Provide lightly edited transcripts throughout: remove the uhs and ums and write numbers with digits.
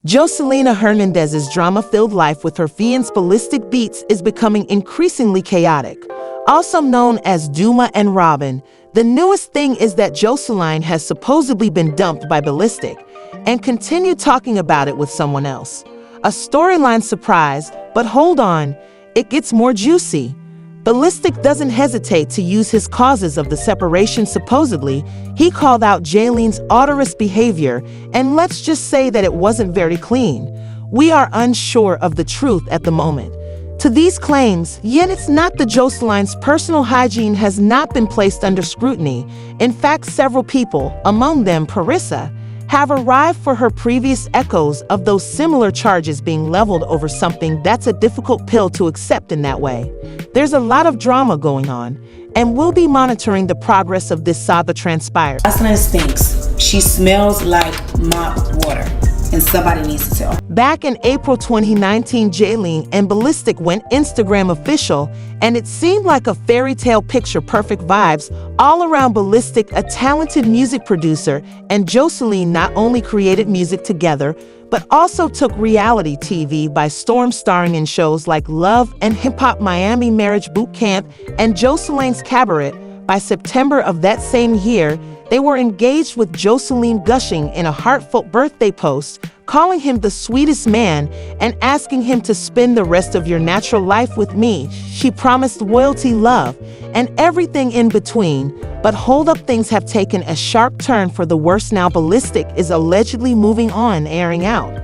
Joseline Hernandez's drama-filled life with her fiancé Ballistic Beats is becoming increasingly chaotic. Also known as Duma and Robin, the newest thing is that Joseline has supposedly been dumped by Ballistic and continued talking about it with someone else. A storyline surprise, but hold on, it gets more juicy. Ballistic doesn't hesitate to use his causes of the separation. Supposedly, he called out Joseline's odorous behavior, and let's just say that it wasn't very clean. We are unsure of the truth at the moment. To these claims, yet it's not that Joseline's personal hygiene has not been placed under scrutiny. In fact, several people, among them Carissa, have arrived for her previous echoes of those similar charges being leveled over something that's a difficult pill to accept in that way. There's a lot of drama going on, and we'll be monitoring the progress of this saga transpire. Joseline stinks. She smells like mop water, and somebody needs to tell. Back in April 2019, Joseline and Ballistic went Instagram official, and it seemed like a fairy tale picture perfect vibes all around. Ballistic, a talented music producer, and Joseline not only created music together, but also took reality TV by storm, starring in shows like Love and Hip Hop, Miami Marriage Boot Camp, and Joseline's Cabaret. By September of that same year, they were engaged, with Joseline gushing in a heartfelt birthday post, calling him the sweetest man and asking him to spend the rest of your natural life with me. She promised loyalty, love, and everything in between. But hold up, things have taken a sharp turn for the worse now. Ballistic is allegedly moving on, airing out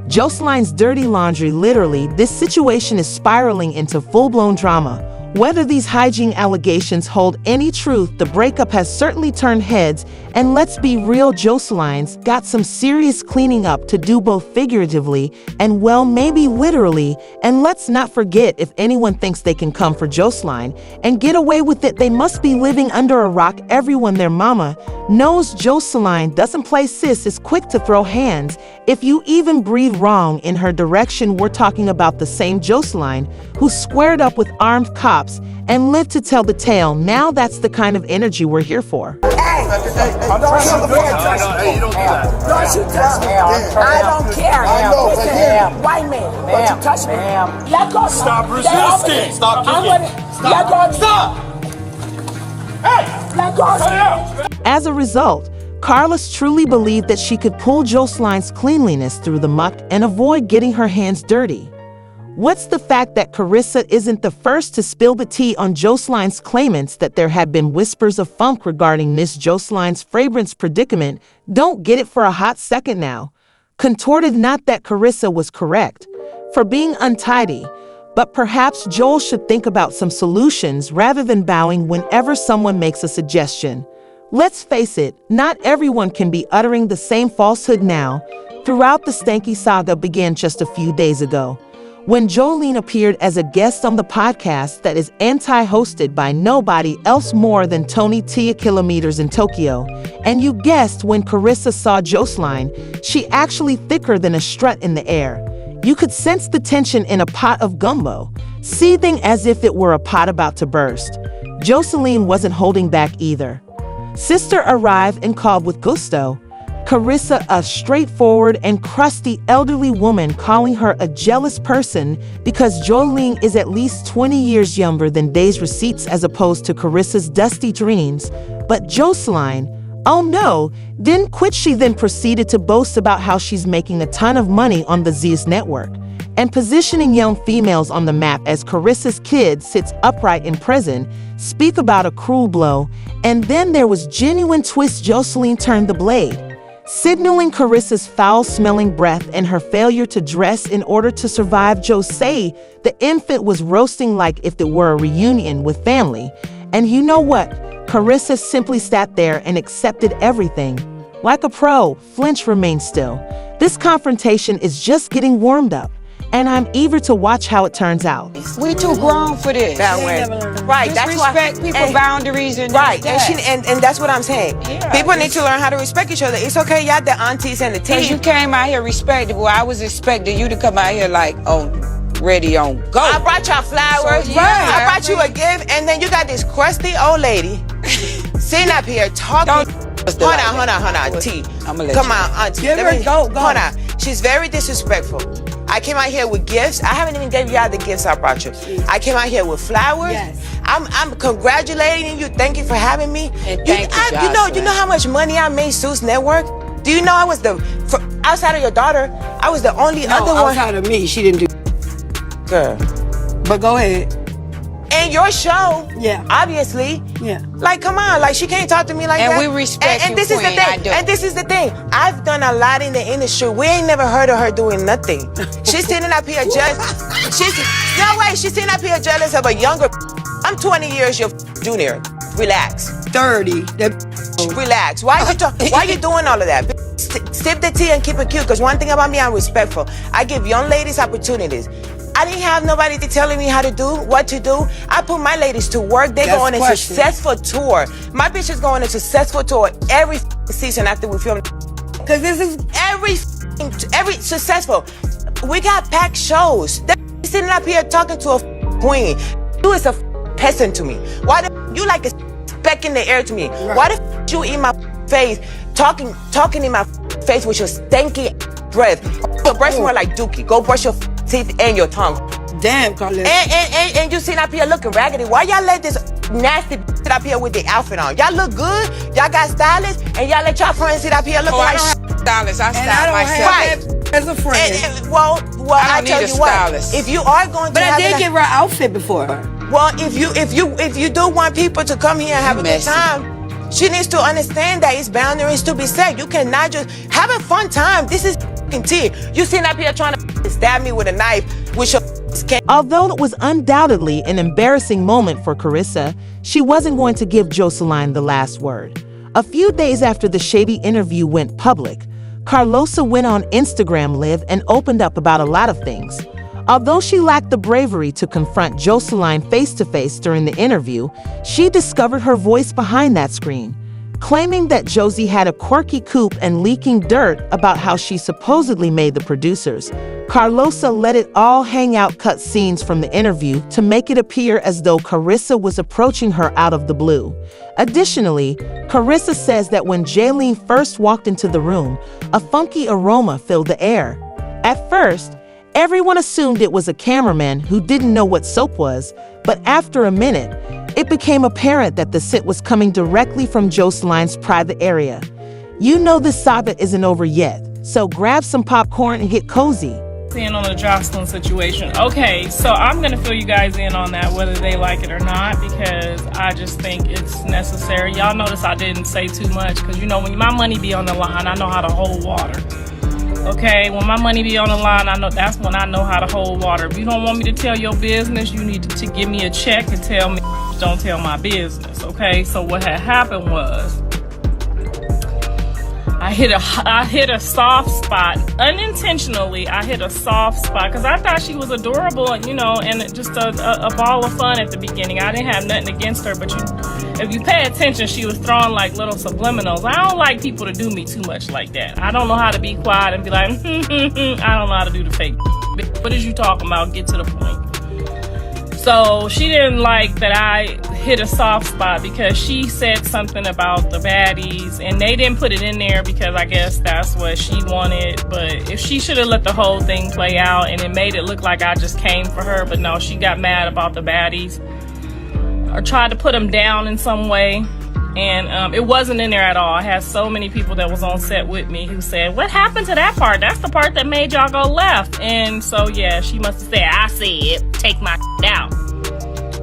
Joseline's dirty laundry. Literally, this situation is spiraling into full-blown drama. Whether these hygiene allegations hold any truth, the breakup has certainly turned heads, and let's be real, Joseline's got some serious cleaning up to do, both figuratively and, well, maybe literally. And let's not forget, if anyone thinks they can come for Joseline and get away with it, they must be living under a rock. Everyone, their mama, knows Joseline doesn't play. Sis is quick to throw hands if you even breathe wrong in her direction. We're talking about the same Joseline who squared up with armed cops and lived to tell the tale. Now that's the kind of energy we're here for. Hey, don't you touch me. Don't you touch me. I don't care. White man, don't you touch me. Let go. Stop resisting. Stop kicking. Let go. Stop. Hey, let go. As a result, Carlos truly believed that she could pull Joseline's cleanliness through the muck and avoid getting her hands dirty. What's the fact that Carissa isn't the first to spill the tea on Joseline's claimants that there had been whispers of funk regarding Miss Joseline's fragrance predicament? Don't get it for a hot second now. Contorted, not that Carissa was correct for being untidy, but perhaps Joel should think about some solutions rather than bowing whenever someone makes a suggestion. Let's face it, not everyone can be uttering the same falsehood now. Throughout the stanky saga began just a few days ago, when Joseline appeared as a guest on the podcast that is anti-hosted by nobody else more than Tony Tia Kilometers in Tokyo. And you guessed, when Carissa saw Joseline, she actually thicker than a strut in the air. You could sense the tension in a pot of gumbo, seething as if it were a pot about to burst. Joseline wasn't holding back either. Sister arrived and called with gusto. Carissa, a straightforward and crusty elderly woman, calling her a jealous person because Joseline is at least 20 years younger than Day's receipts as opposed to Carissa's dusty dreams. But Joseline, oh no, didn't quit. She then proceeded to boast about how she's making a ton of money on the Zeus network and positioning young females on the map as Carissa's kid sits upright in prison. Speak about a cruel blow. And then there was genuine twist. Joseline turned the blade, signaling Carissa's foul-smelling breath and her failure to dress in order to survive. Jose, the infant, was roasting like if it were a reunion with family. And you know what? Carissa simply sat there and accepted everything. Like a pro, Flinch remained still. This confrontation is just getting warmed up, and I'm eager to watch how it turns out. We too grown for this. Right, that's why. Respect people's boundaries and right, and that's what I'm saying. Yeah, people need to learn how to respect each other. It's okay, y'all the aunties and the Because you teens. came out here respectable. I was expecting you to come out here like, ready on go. I brought y'all flowers. So, yeah, I brought you a gift, and then you got this crusty old lady sitting up here talking. Hold on, T. I'ma let Come you. on, auntie. Give her, go. Hold on. She's very disrespectful. I came out here with gifts. I haven't even gave y'all the gifts I brought you. I came out here with flowers. Yes. I'm congratulating you. Thank you for having me. And thank you, you know how much money I made Sue's network? Do you know I was outside of your daughter, I was the only other one. Outside of me, she didn't do. Girl. But go ahead. And your show, Yeah. obviously. Yeah. Like, come on, like she can't talk to me like And that. we respect and you, this is the Queen, I thing. do. And this is the thing. I've done a lot in the industry. We ain't never heard of her doing nothing. She's sitting up here she's sitting up here jealous of a younger. I'm 20 years your junior. Relax. 30. Relax. Why you doing all of that? Sip the tea and keep it cute. Because one thing about me, I'm respectful. I give young ladies opportunities. I didn't have nobody telling me how to do, what to do. I put my ladies to work. They go on a successful tour. My bitch is going on a successful tour every season after we film. Because this is Every successful. We got packed shows. They're sitting up here talking to a queen. You is a peasant to me. Why you like a speck in the air to me? Right. Why the you in my face, talking in my face with your stanky breath? Your breath smell like dookie. Go brush your teeth and your tongue. damn, Carlos. And you sitting up here looking raggedy. Why y'all let this nasty sit up here with the outfit on? Y'all look good. Y'all got stylists, and y'all let y'all friends sit up here looking I like don't have stylist. I And I style don't myself. have that as a friend. Well, I I don't tell need a you what. stylist. If you are going to, But I have did give her an outfit before. well, if you do want people to come here and have a good Messy. time, she needs to understand that it's boundaries to be set. You cannot just have a fun time. This is f***ing tea. You sitting up here trying to stab me with a knife with your can. Although it was undoubtedly an embarrassing moment for Carissa, she wasn't going to give Joseline the last word. A few days after the shady interview went public, Carlosa went on Instagram Live and opened up about a lot of things. Although she lacked the bravery to confront Joseline face-to-face during the interview, she discovered her voice behind that screen, claiming that Josie had a quirky coupe and leaking dirt about how she supposedly made the producers. Carlosa let it all hang out, cut scenes from the interview to make it appear as though Carissa was approaching her out of the blue. Additionally, Carissa says that when Jaylene first walked into the room, a funky aroma filled the air. At first, everyone assumed it was a cameraman who didn't know what soap was, but after a minute, it became apparent that the scent was coming directly from Joseline's private area. You know this saga isn't over yet, so grab some popcorn and get cozy. In on the Joseline situation. Okay, so I'm gonna fill you guys in on that, whether they like it or not, because I just think it's necessary. Y'all notice I didn't say too much, because you know when my money be on the line, I know how to hold water. Okay, when my money be on the line, I know that's when I know how to hold water. If you don't want me to tell your business, you need to give me a check and tell me don't tell my business. Okay, so what had happened was I hit a soft spot unintentionally. I hit a soft spot because I thought she was adorable, you know, and just a ball of fun at the beginning. I didn't have nothing against her, but if you pay attention, she was throwing like little subliminals. I don't like people to do me too much like that. I don't know how to be quiet and be like, I don't know how to do the fake. What is you talking about? Get to the point. So she didn't like that I hit a soft spot because she said something about the baddies, and they didn't put it in there because I guess that's what she wanted. But if she should have let the whole thing play out, and it made it look like I just came for her, but no, she got mad about the baddies or tried to put them down in some way. And it wasn't in there at all. I had so many people that was on set with me who said, what happened to that part? That's the part that made y'all go left. And so, yeah, she must have said, I said, take my out.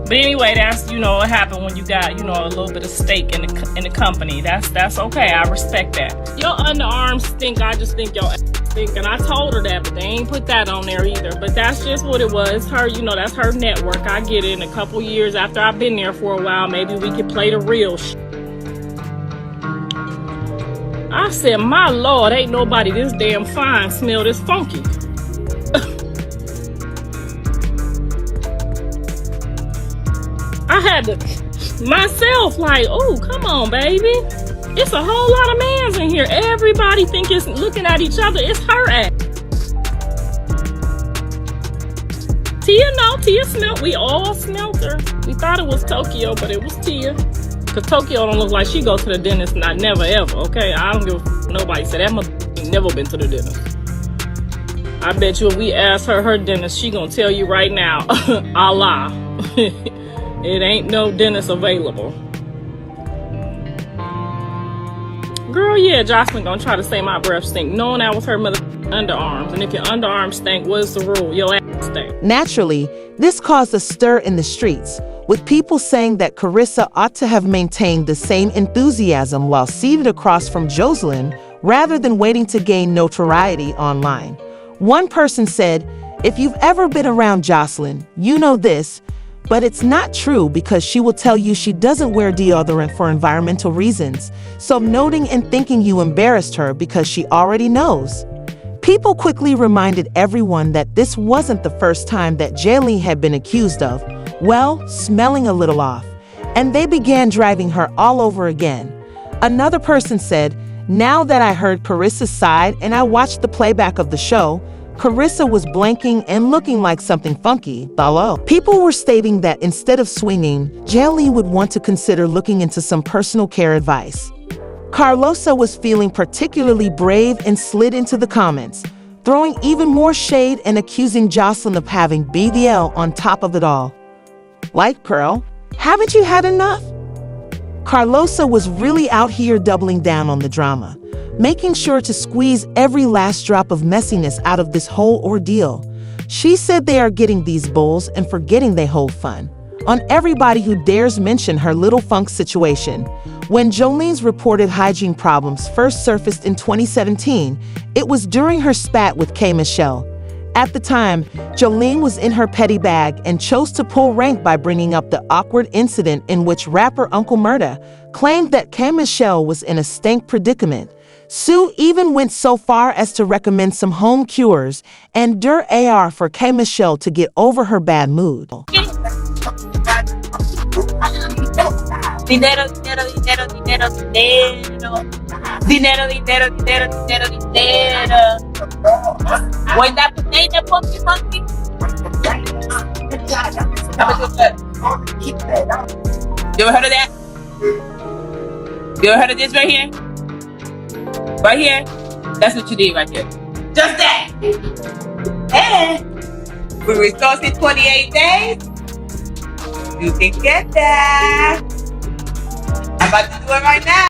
But anyway, that's, you know, what happened when you got, you know, a little bit of stake in the company. That's okay. I respect that. Your underarms stink. I just think your ass stink. And I told her that, but they ain't put that on there either. But that's just what it was. Her, you know, that's her network. I get it. In a couple years after I've been there for a while, maybe we could play the real shit. I said, my Lord, ain't nobody this damn fine smell this funky. I had to myself like, oh, come on, baby. It's a whole lot of mans in here. Everybody think it's looking at each other. It's her ass. Tia smelled. We all smelled her. We thought it was Tokyo, but it was Tia. Cause Tokyo don't look like she go to the dentist. Not never ever. Okay, I don't give a nobody said that mother ain't never been to the dentist. I bet you if we ask her dentist, she gonna tell you right now, Allah, it ain't no dentist available. Girl, yeah, Joseline gonna try to say my breath stink, knowing that was her mother underarms. And if your underarms stink, what's the rule? Your ass stink. Naturally, this caused a stir in the streets, with people saying that Carissa ought to have maintained the same enthusiasm while seated across from Joseline, rather than waiting to gain notoriety online. One person said, "If you've ever been around Joseline, you know this, but it's not true because she will tell you she doesn't wear deodorant for environmental reasons, so noting and thinking you embarrassed her because she already knows." People quickly reminded everyone that this wasn't the first time that Joseline had been accused of, well, smelling a little off, and they began driving her all over again. Another person said, "Now that I heard Carissa's side and I watched the playback of the show, Carissa was blanking and looking like something funky, below." People were stating that instead of swinging, Joseline would want to consider looking into some personal care advice. Carlosa was feeling particularly brave and slid into the comments, throwing even more shade and accusing Joseline of having BBL on top of it all. Like, girl, haven't you had enough? Carlosa was really out here doubling down on the drama, making sure to squeeze every last drop of messiness out of this whole ordeal. She said they are getting these bulls and forgetting they hold fun on everybody who dares mention her little funk situation. When Joseline's reported hygiene problems first surfaced in 2017, it was during her spat with K. Michelle. At the time, Joseline was in her petty bag and chose to pull rank by bringing up the awkward incident in which rapper Uncle Murda claimed that K. Michelle was in a stank predicament. Sue even went so far as to recommend some home cures and a.k.a. for K. Michelle to get over her bad mood. Dinero, dinero, dinero, dinero, dinero. Dinero, dinero, dinero, dinero, dinero. When that potato funky funky. How much was that? You ever heard of that? You ever heard of this right here? Right here? That's what you did right here. Just that. And we resource in 28 days. You can get that. I'm about to do it right now.